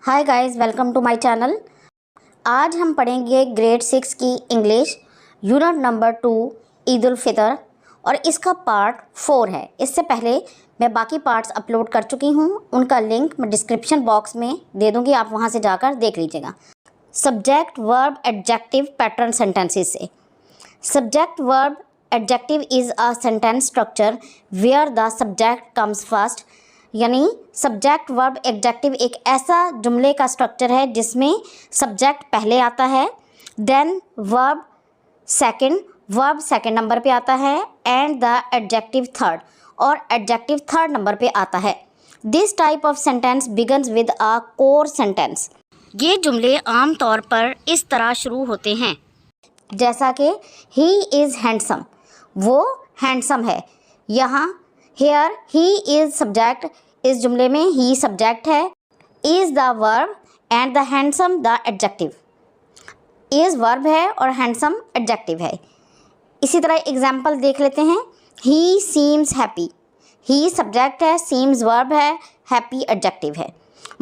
Hi guys, welcome to my channel. आज हम पढ़ेंगे ग्रेड 6 की English unit number 2 Eid ul Fitr और इसका पार्ट 4 है। इससे पहले मैं बाकी पार्ट्स अपलोड कर चुकी हूँ, उनका लिंक मैं डिस्क्रिप्शन बॉक्स में दे दूँगी, आप वहाँ से जाकर देख लीजिएगा। Subject verb adjective pattern sentences से। Subject verb adjective is a sentence structure where the subject comes first, यानी सब्जेक्ट वर्ब एडजेक्टिव एक ऐसा जुमले का स्ट्रक्चर है जिसमें सब्जेक्ट पहले आता है, देन वर्ब सेकंड नंबर पे आता है एंड द एडजेक्टिव थर्ड, और एडजेक्टिव थर्ड नंबर पे आता है। This type of sentence begins with a core sentence. ये जुमले आम तौर पर इस तरह शुरू होते हैं, जैसा कि ही इज़ हैंडसम, वो हैंडसम है। यहाँ हेयर ही इज़ सब्जेक्ट, इस जुमले में ही सब्जेक्ट है, is the verb and the handsome the adjective. Is verb है और हैंडसम एडजेक्टिव है। इसी तरह एग्जाम्पल देख लेते हैं। He seems happy, he subject है, सीम्स वर्ब है, हैप्पी एडजेक्टिव है।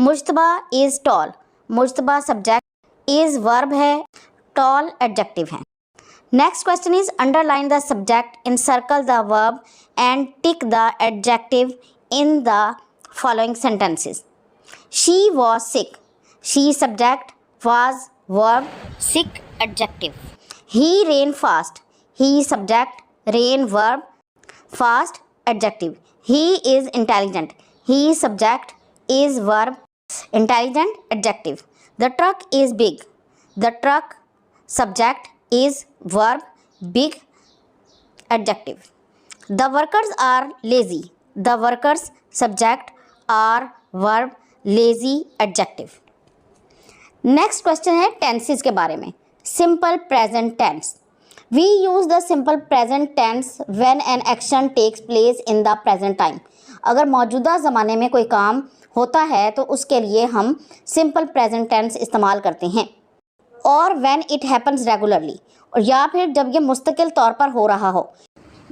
Mushtaba is tall, Mushtaba subject, is verb है, टॉल एडजेक्टिव है। Next question is underline the subject, encircle the verb and tick the adjective in the following sentences. She was sick. She subject, was verb, sick adjective. He ran fast. He subject, ran verb, fast adjective. He is intelligent. He subject, is verb, intelligent adjective. The truck is big. The truck subject, is verb, big adjective. The workers are lazy. The workers subject, are verb, lazy adjective. Next question है tenses के बारे में। Simple present tense. We use the simple present tense when an action takes place in the present time. अगर मौजूदा ज़माने में कोई काम होता है तो उसके लिए हम सिंपल प्रेजेंट टेंस इस्तेमाल करते हैं, और व्हेन इट हैपन्स रेगुलरली, और या फिर जब ये मुस्तकिल तौर पर हो रहा हो।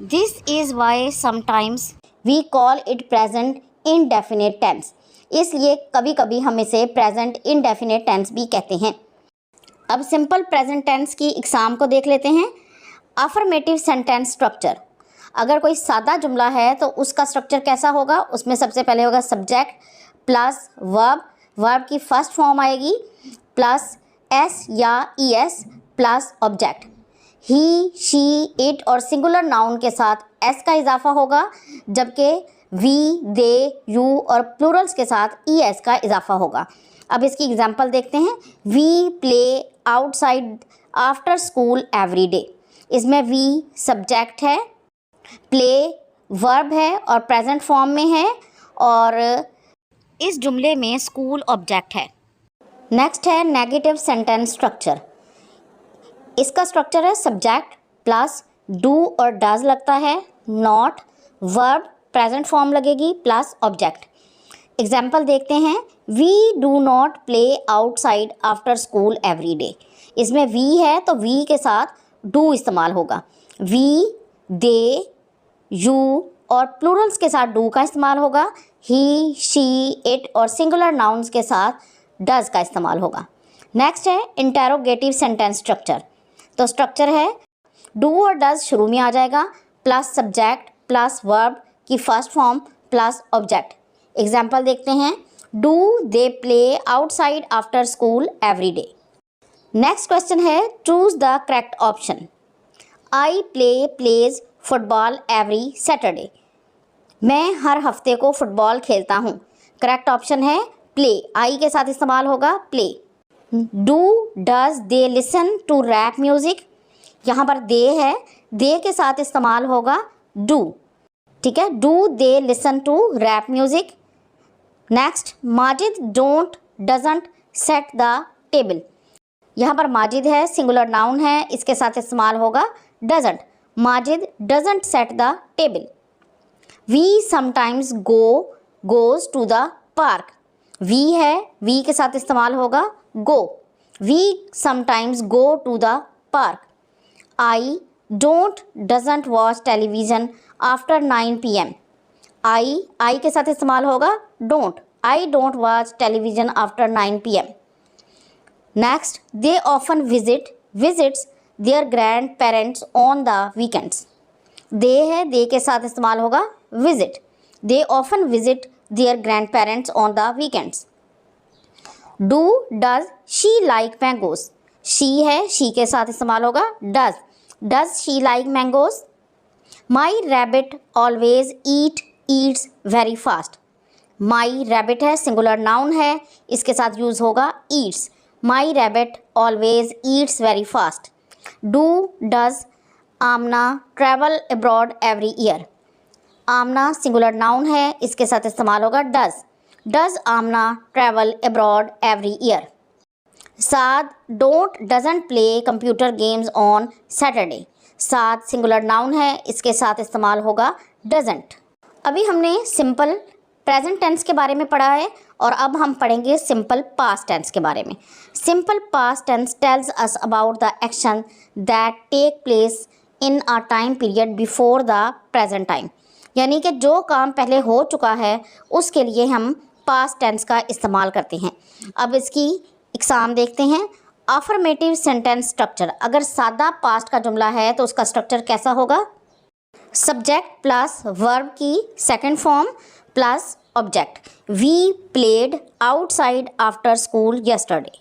This is why sometimes we call it present indefinite tense. इसलिए कभी कभी हम इसे प्रेजेंट इनडेफिनिट टेंस भी कहते हैं। अब सिंपल प्रेजेंट टेंस की एग्जाम को देख लेते हैं। Affirmative sentence structure. अगर कोई सादा जुमला है तो उसका स्ट्रक्चर कैसा होगा? उसमें सबसे पहले होगा सब्जेक्ट प्लस वर्ब, वर्ब की फर्स्ट फॉर्म आएगी, प्लस एस या E S plus object. He, she, it और सिंगुलर नाउन के साथ एस का इजाफा होगा, जबकि वी, दे, यू और प्लूरल्स के साथ ई एस का इजाफा होगा। अब इसकी एग्जांपल देखते हैं। We play outside after school every day. इसमें वी सब्जेक्ट है, प्ले वर्ब है और प्रेजेंट फॉर्म में है, और इस जुमले में स्कूल ऑब्जेक्ट है। नेक्स्ट है नेगेटिव सेंटेंस स्ट्रक्चर। इसका स्ट्रक्चर है सब्जेक्ट प्लस डू और डज लगता है, नॉट, वर्ब प्रेजेंट फॉर्म लगेगी प्लस ऑब्जेक्ट। एग्जाम्पल देखते हैं। We do not play outside after school every day. इसमें वी है तो वी के साथ डू इस्तेमाल होगा। वी, दे, यू और प्लूरल्स के साथ डू का इस्तेमाल होगा। ही, शी, इट और सिंगुलर नाउन्स के साथ डज का इस्तेमाल होगा। नेक्स्ट है इंटेरोगेटिव सेंटेंस स्ट्रक्चर। तो स्ट्रक्चर है डू और डज शुरू में आ जाएगा, प्लस सब्जेक्ट प्लस वर्ब की first form plus object. Example देखते हैं। Do they play outside after school every day. Next question है choose the correct option. I play plays football every Saturday. मैं हर हफ्ते को फुटबॉल खेलता हूँ। करेक्ट ऑप्शन है प्ले, आई के साथ इस्तेमाल होगा play. Do does they listen to rap music. यहाँ पर दे है, दे के साथ इस्तेमाल होगा डू, ठीक है। Do they listen to rap music. Next Majid don't doesn't set the table. यहाँ पर माजिद है, सिंगुलर नाउन है, इसके साथ इस्तेमाल होगा doesn't. Majid doesn't set the table. We sometimes goes to the park. We है, वी के साथ इस्तेमाल होगा go. We sometimes go to the park. I don't doesn't watch television after 9 PM। I के साथ इस्तेमाल होगा don't, I don't watch television after 9 p.m. Next, they often visits their grandparents on the weekends. They है, they के साथ इस्तेमाल होगा visit. They often visit their grandparents on the weekends. Does she like mangoes? She है, she के साथ इस्तेमाल होगा does she like mangoes? My rabbit always eats very fast. My rabbit है, सिंगुलर नाउन है, इसके साथ यूज़ होगा eats. My rabbit always eats very fast. Does Amna travel abroad every year? Amna singular noun है, इसके साथ इस्तेमाल होगा does Amna travel abroad every year? Saad doesn't play computer games on Saturday. Saad singular noun है, इसके साथ इस्तेमाल होगा doesn't. अभी हमने सिंपल प्रेजेंट टेंस के बारे में पढ़ा है और अब हम पढ़ेंगे सिंपल पास्ट टेंस के बारे में. Simple past tense tells us about the action that take place in a time period before the present time. यानी कि जो काम पहले हो चुका है उसके लिए हम पास्ट टेंस का इस्तेमाल करते हैं. अब इसकी एग्जाम देखते हैं. Affirmative sentence structure. अगर सादा पास्ट का जुमला है तो उसका स्ट्रक्चर कैसा होगा? सब्जेक्ट प्लस वर्ब की second form plus object. We played outside after school yesterday.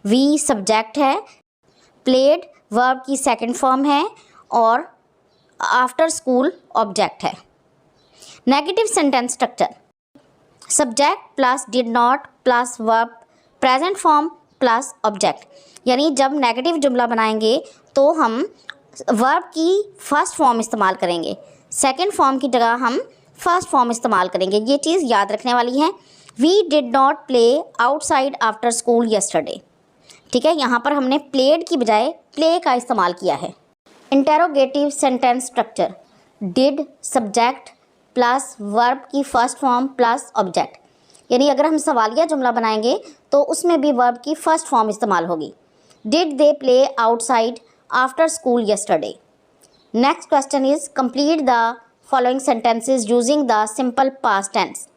We subject है, प्लेड वर्ब की सेकंड फॉर्म है और आफ्टर स्कूल ऑब्जेक्ट है. Negative sentence structure. Subject plus did not plus verb present form plus object. यानी जब negative जुमला बनाएंगे तो हम वर्ब की फर्स्ट फॉर्म इस्तेमाल करेंगे, सेकंड फॉर्म की जगह हम फर्स्ट फॉर्म इस्तेमाल करेंगे. ये चीज़ याद रखने वाली है. We did not play outside after school yesterday. ठीक है, यहाँ पर हमने प्लेड की बजाय प्ले का इस्तेमाल किया है. Interrogative sentence structure. Did subject plus verb की फर्स्ट फॉर्म प्लस ऑब्जेक्ट. यानी अगर हम सवालिया जुमला बनाएंगे तो उसमें भी वर्ब की फर्स्ट फॉर्म इस्तेमाल होगी. Did they play outside after school yesterday. Next question is complete the following sentences using the simple past tense.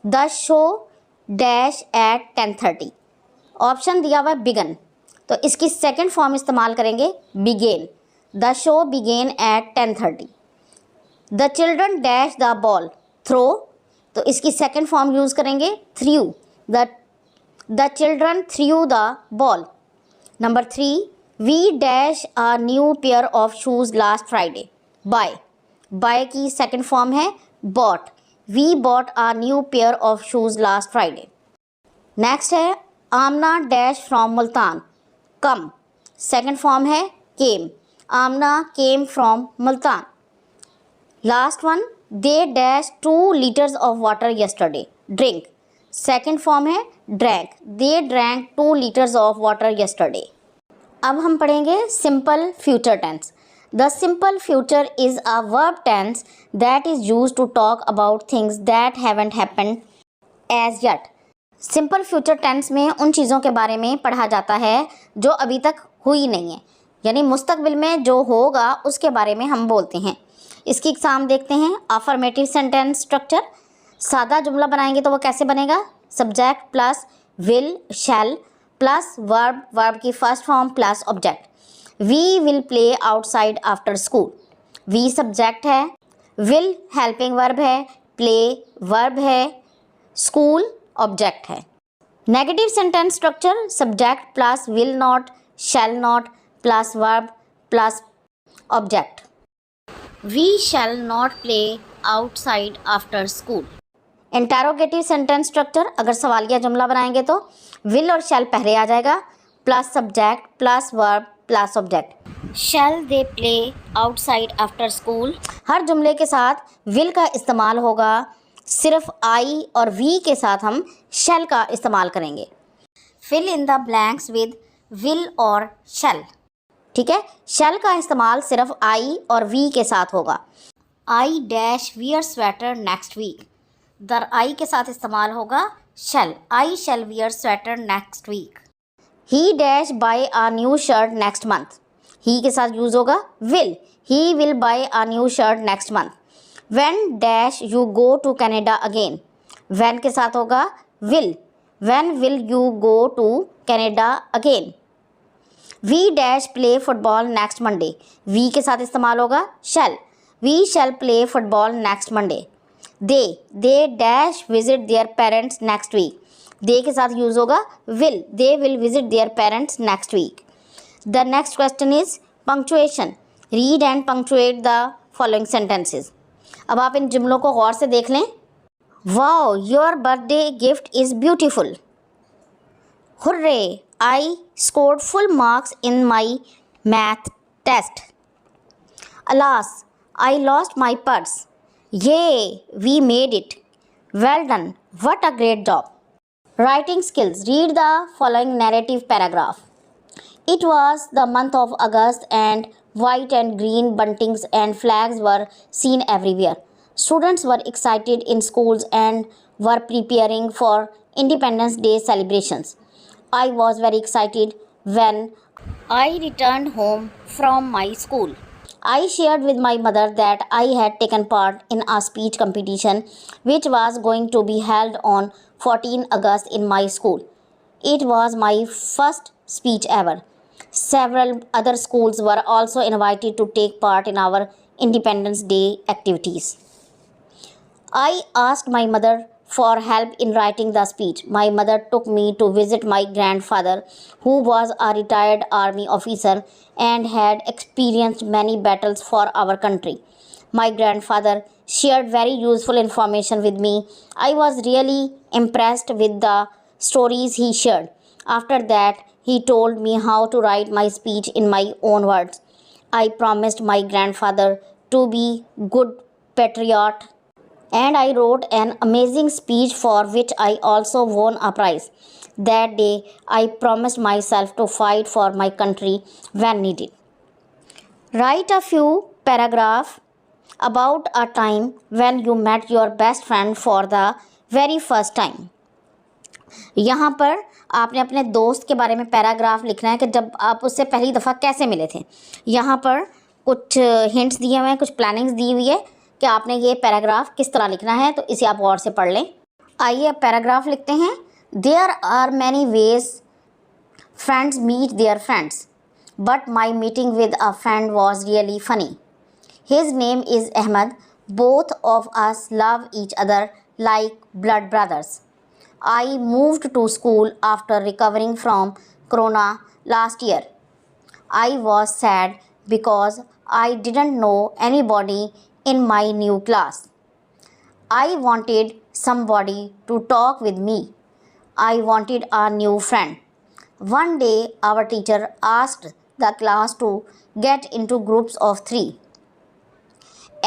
The show dash at 10:30. Option दिया हुआ बिगन, तो इसकी सेकंड फॉर्म इस्तेमाल करेंगे began. The show began at 10:30. The children dash the ball throw, तो इसकी second form use करेंगे threw. The children threw the ball. Number 3, we dash a new pair of shoes last Friday. Buy की second form है bought. We bought a new pair of shoes last Friday. Next है Amna dash from Multan. Come, second form है came. Amna came from Multan. Last one, they dash 2 liters of water yesterday. Drink, second form है drank. They drank 2 liters of water yesterday. अब हम पढ़ेंगे simple future tense. The simple future is a verb tense that is use to talk about things that haven't happened as yet. Simple future tense में उन चीज़ों के बारे में पढ़ा जाता है जो अभी तक हुई नहीं है, यानी मुस्तकबिल में जो होगा उसके बारे में हम बोलते हैं. इसकी एग्जाम देखते हैं. Affirmative sentence structure. सादा जुमला बनाएंगे तो वो कैसे बनेगा? Subject plus will shall plus verb की first form plus object. We will play outside after school. We subject है, विल हेल्पिंग वर्ब है, प्ले वर्ब है, स्कूल ऑब्जेक्ट है. Negative sentence structure. Subject plus will not shall not plus verb plus object. We shall not play outside after school. Interrogative sentence structure. अगर सवालिया जुमला बनाएंगे तो will और शैल पहले आ जाएगा plus subject plus verb plus object. Shall they play outside after school. हर जुमले के साथ विल का इस्तेमाल होगा, सिर्फ आई और वी के साथ हम शैल का इस्तेमाल करेंगे. Fill in the blanks with will और शैल. ठीक है, शैल का इस्तेमाल सिर्फ आई और वी के साथ होगा. I dash wear sweater next week. दर आई के साथ इस्तेमाल होगा shall. I shall wear sweater next week. He dash buy a new shirt next month. He के साथ यूज़ होगा will. He will buy a new shirt next month. When dash you go to Canada again. when के साथ होगा will. When will you go to Canada again? We dash play football next Monday. We के साथ इस्तेमाल होगा shall. We shall play football next Monday. They dash visit their parents next week. They के साथ use होगा will. They will visit their parents next week. The next question is punctuation. Read and punctuate the following sentences. अब आप इन जुमलों को गौर से देख लें. Wow, your birthday gift is beautiful. Hooray, I scored full marks in my math test. Alas, I lost my purse. Yay, we made it. Well done, what a great job. Writing skills. Read the following narrative paragraph. It was the month of August and white and green buntings and flags were seen everywhere. Students were excited in schools and were preparing for Independence Day celebrations. I was very excited when I returned home from my school. I shared with my mother that I had taken part in a speech competition which was going to be held on 14 August in my school. It was my first speech ever. Several other schools were also invited to take part in our Independence Day activities. I asked my mother for help in writing the speech. My mother took me to visit my grandfather, who was a retired army officer and had experienced many battles for our country. My grandfather shared very useful information with me. I was really impressed with the stories he shared. After that, he told me how to write my speech in my own words. I promised my grandfather to be good patriot and I wrote an amazing speech for which I also won a prize. That day, I promised myself to fight for my country when needed. Write a few paragraphs about a time when you met your best friend for the very first time. यहाँ पर आपने अपने दोस्त के बारे में paragraph लिखना है कि जब आप उससे पहली दफ़ा कैसे मिले थे. यहाँ पर कुछ हिंट्स दिए हुए हैं, कुछ प्लानिंग्स दी हुई है कि आपने ये पैराग्राफ किस तरह लिखना है, तो इसे आप गौर से पढ़ लें. आइए अब पैराग्राफ लिखते हैं. There are many ways friends meet their friends, but my meeting with a friend was really funny. His name is Ahmed. Both of us love each other like blood brothers. I moved to school after recovering from Corona last year. I was sad because I didn't know anybody in my new class. I wanted somebody to talk with me. I wanted a new friend. One day, our teacher asked the class to get into groups of 3.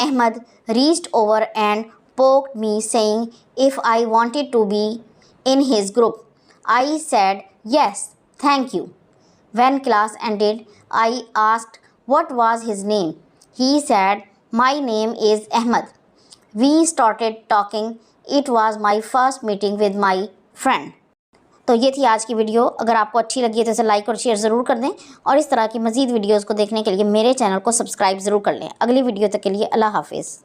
Ahmed reached over and poked me, saying if I wanted to be in his group. I said, yes, thank you. When class ended, I asked what was his name. He said, my name is Ahmed. We started talking. It was my first meeting with my friend. तो ये थी आज की video. अगर आपको अच्छी लगी है तो इसे लाइक और शेयर ज़रूर कर दें और इस तरह की मज़ीद वीडियोज़ को देखने के लिए मेरे चैनल को सब्सक्राइब ज़रूर कर लें. अगली वीडियो तक के लिए अल्लाह हाफिज़.